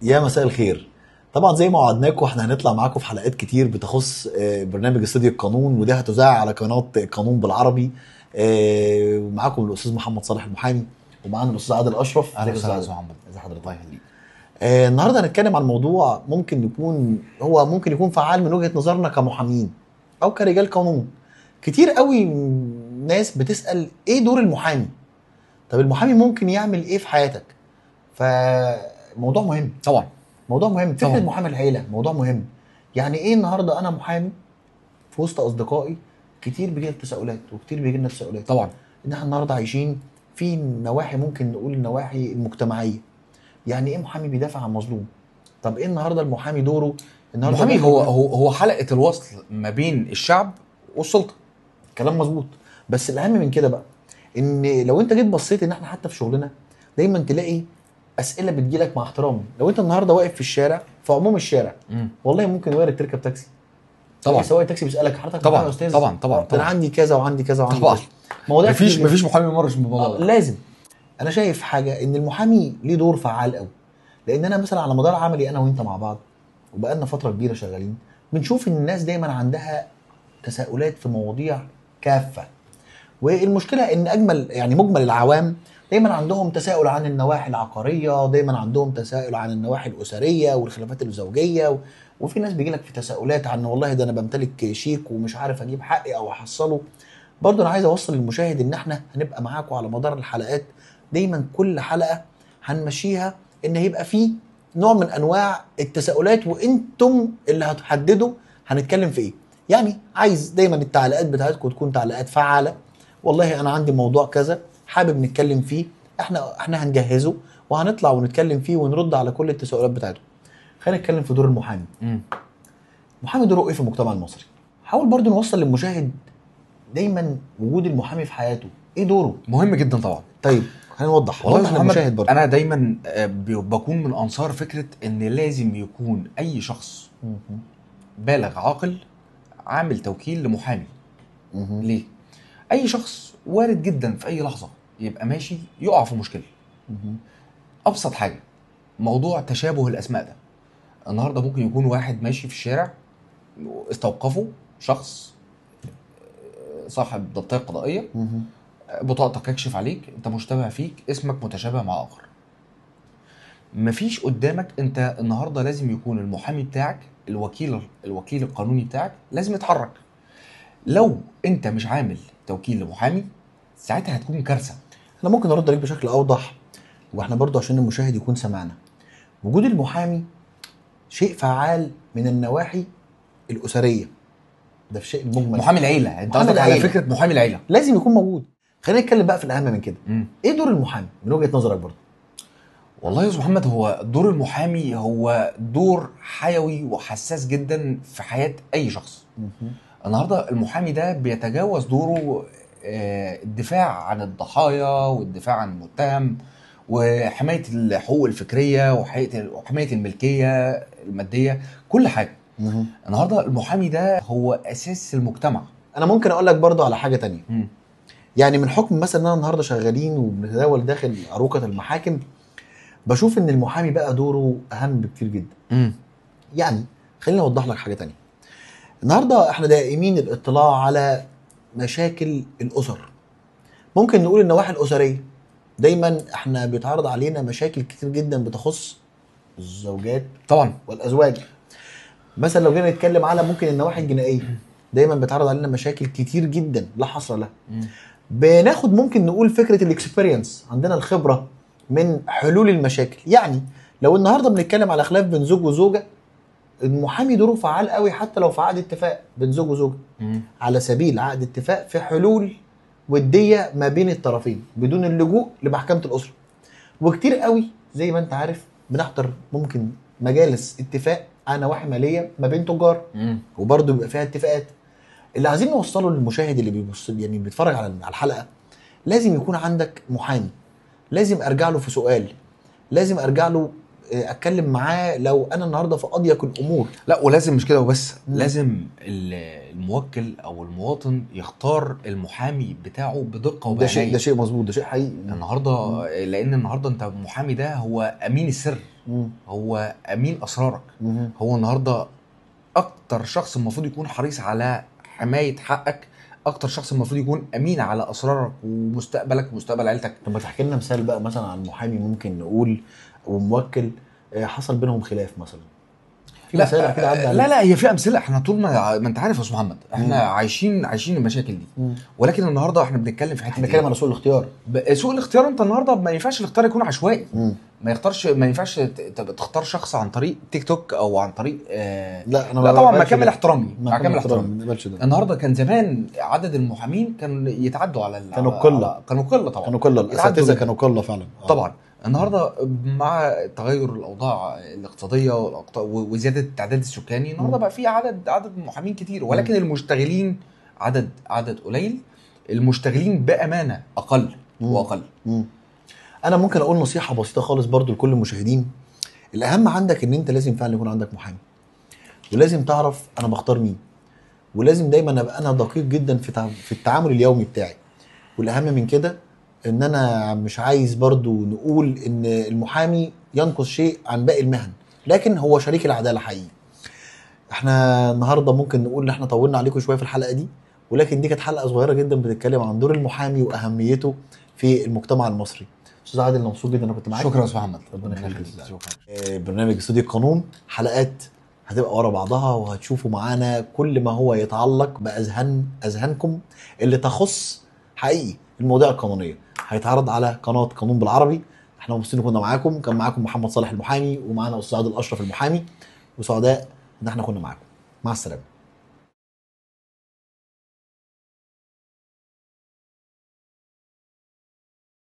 يا مساء الخير. طبعا زي ما وعدناكم احنا هنطلع معاكم في حلقات كتير بتخص برنامج استوديو القانون، وده هتذاع على قناه القانون بالعربي. ومعاكم الاستاذ محمد صالح المحامي، ومعانا الاستاذ عادل اشرف. اهلا وسهلا استاذ محمد. ازي حضرتك؟ الله يخليك. النهارده هنتكلم عن موضوع ممكن يكون فعال من وجهه نظرنا كمحامين او كرجال قانون. كتير قوي ناس بتسال ايه دور المحامي؟ طب المحامي ممكن يعمل ايه في حياتك؟ فموضوع مهم طبعا، موضوع مهم. فكره طبعا. محامي العيله موضوع مهم. يعني ايه النهارده انا محامي في وسط اصدقائي؟ كتير بيجي لنا تساؤلات وكتير بيجي لنا تساؤلات طبعا ان احنا النهارده عايشين في نواحي، ممكن نقول النواحي المجتمعيه. يعني ايه محامي بيدافع عن مظلوم؟ طب ايه النهارده المحامي دوره؟ النهارده المحامي هو حلقه الوصل ما بين الشعب والسلطه. كلام مظبوط. بس الاهم من كده بقى ان لو انت جيت بصيت ان احنا حتى في شغلنا دايما تلاقي اسئله بتجيلك. مع احترامي، لو انت النهارده واقف في الشارع، في عموم الشارع، والله ممكن وارد تركب تاكسي. طبعا سواق التاكسي بيسالك حضرتك طبعا يا استاذ؟ طبعا طبعا انا عندي كذا وعندي كذا وعندي طبعا. كذا. مواضيع مفيش محامي مرش بالموضوع ده. لازم. انا شايف حاجه ان المحامي ليه دور فعال قوي، لان انا مثلا على مدار عملي انا وانت مع بعض وبقالنا فتره كبيره شغالين، بنشوف ان الناس دايما عندها تساؤلات في مواضيع كافه. والمشكله ان مجمل العوام دايما عندهم تساؤل عن النواحي العقاريه، دايما عندهم تساؤل عن النواحي الاسريه والخلافات الزوجيه. وفي ناس بيجي لك في تساؤلات عن والله ده انا بمتلك شيك ومش عارف اجيب حقي او احصله. برضه انا عايز اوصل للمشاهد ان احنا هنبقى معاكم على مدار الحلقات. دايما كل حلقه هنمشيها ان هيبقى فيه نوع من انواع التساؤلات، وانتم اللي هتحددوا هنتكلم في ايه. يعني عايز دايما التعليقات بتاعتكم تكون تعليقات فعاله. والله انا عندي موضوع كذا حابب نتكلم فيه، احنا هنجهزه وهنطلع ونتكلم فيه ونرد على كل التساؤلات بتاعتكم. خلينا نتكلم في دور المحامي. المحامي دوره ايه في المجتمع المصري؟ حاول برضو نوصل للمشاهد دايما وجود المحامي في حياته ايه دوره. مهم جدا طبعا. طيب هنوضح والله برضو. انا دايما بكون من انصار فكره ان لازم يكون اي شخص بالغ عاقل عامل توكيل لمحامي. ليه؟ اي شخص وارد جدا في اي لحظه يبقى ماشي يقع في مشكله. ابسط حاجه موضوع تشابه الاسماء ده. النهارده ممكن يكون واحد ماشي في الشارع استوقفه شخص صاحب ضبطيه قضائيه، بطاقتك يكشف عليك، انت مشتبه فيك، اسمك متشابه مع اخر. مفيش قدامك، انت النهارده لازم يكون المحامي بتاعك الوكيل القانوني بتاعك لازم يتحرك. لو انت مش عامل توكيل لمحامي ساعتها هتكون كارثه. انا ممكن ارد عليك بشكل اوضح، واحنا برضو عشان المشاهد يكون سمعنا. وجود المحامي شيء فعال من النواحي الاسريه، ده في شيء المجمل. محامي العيله، انت قصدك على فكره محامي العيله لازم يكون موجود. خلينا نتكلم بقى في الاهم من كده. ايه دور المحامي من وجهه نظرك برضو؟ والله يا استاذ محمد، هو دور المحامي هو دور حيوي وحساس جدا في حياه اي شخص. النهارده المحامي ده بيتجاوز دوره الدفاع عن الضحايا والدفاع عن المتهم وحمايه الحقوق الفكريه وحمايه الملكيه الماديه، كل حاجه. النهارده المحامي ده هو اساس المجتمع. انا ممكن اقول لك برضو على حاجه تانية. يعني من حكم مثلا ان انا النهارده شغالين وبنتداول داخل اروقه المحاكم، بشوف ان المحامي بقى دوره اهم بكتير جدا. يعني خليني اوضح لك حاجه تانية. النهارده احنا دائمين الاطلاع على مشاكل الاسر. ممكن نقول النواحي الاسريه دايما احنا بيتعرض علينا مشاكل كتير جدا بتخص الزوجات طبعا والازواج. مثلا لو جينا نتكلم على ممكن النواحي الجنائيه، دايما بيتعرض علينا مشاكل كتير جدا لا حصر لها. بناخد ممكن نقول فكره الاكسبيرينس، عندنا الخبره من حلول المشاكل. يعني لو النهارده بنتكلم على خلاف بين زوج وزوجه، المحامي دوره فعال قوي حتى لو في عقد اتفاق بين زوج وزوجه، على سبيل عقد اتفاق في حلول وديه ما بين الطرفين بدون اللجوء لمحكمه الاسره. وكتير قوي زي ما انت عارف بنحضر ممكن مجالس اتفاق على نواحي ماليه ما بين تجار، وبرضه بيبقى فيها اتفاقات. اللي عايزين نوصله للمشاهد اللي بيبص يعني بيتفرج على الحلقه، لازم يكون عندك محامي، لازم ارجع له في سؤال، لازم ارجع له اتكلم معاه لو انا النهارده في اضيق الامور. لا ولازم مش كده وبس، لازم الموكل او المواطن يختار المحامي بتاعه بدقه ده وبعنايه. شيء مظبوط، ده شيء حقيقي. النهارده لان النهارده انت المحامي ده هو امين السر، هو امين اسرارك. هو النهارده اكتر شخص المفروض يكون حريص على حمايه حقك، اكتر شخص المفروض يكون امين على اسرارك ومستقبلك ومستقبل عيلتك. طب ما تحكي لنا مثال بقى مثلا عن محامي ممكن نقول وموكل حصل بينهم خلاف مثلا، في لا مثال اكيد عدى عليك. لا هي في امثله. احنا طول ما انت عارف يا استاذ محمد احنا عايشين المشاكل دي. ولكن النهارده احنا بنتكلم في حته، احنا بنتكلم على سوء الاختيار. سوء الاختيار. انت النهارده ما ينفعش الاختيار يكون عشوائي. ما ينفعش تختار شخص عن طريق تيك توك او عن طريق لا انا لا طبعا مع كامل احترامي، مع كامل احترامي. النهارده كان زمان عدد المحامين كان يتعدوا على كانوا قله، كانوا قله طبعا، كانوا قله الاساتذه كانوا قله فعلا. طبعا. النهارده مع تغير الاوضاع الاقتصاديه وزياده التعداد السكاني، النهارده بقى في عدد محامين كتير، ولكن المشتغلين عدد قليل، المشتغلين بامانه اقل واقل. انا ممكن اقول نصيحه بسيطه خالص برضو لكل المشاهدين. الاهم عندك ان انت لازم فعلا يكون عندك محامي، ولازم تعرف انا بختار مين، ولازم دايما ابقى انا دقيق جدا في التعامل اليومي بتاعي. والاهم من كده ان انا مش عايز برضو نقول ان المحامي ينقص شيء عن باقي المهن، لكن هو شريك العداله حقيقي. احنا النهارده ممكن نقول ان احنا طولنا عليكم شويه في الحلقه دي، ولكن دي كانت حلقه صغيره جدا بتتكلم عن دور المحامي واهميته في المجتمع المصري. استاذ عادل انا مبسوط جدا انا كنت معاك. شكرا يا استاذ محمد، ربنا يخليك. شكرا. برنامج استوديو القانون حلقات هتبقى ورا بعضها، وهتشوفوا معانا كل ما هو يتعلق باذهانكم اللي تخص حقيقي المواضيع القانونيه، هيتعرض على قناه قانون بالعربي. احنا مبسوطين كنا معاكم، كان معاكم محمد صالح المحامي، ومعانا استاذ عادل اشرف المحامي، وسعداء ان احنا كنا معاكم. مع السلامه.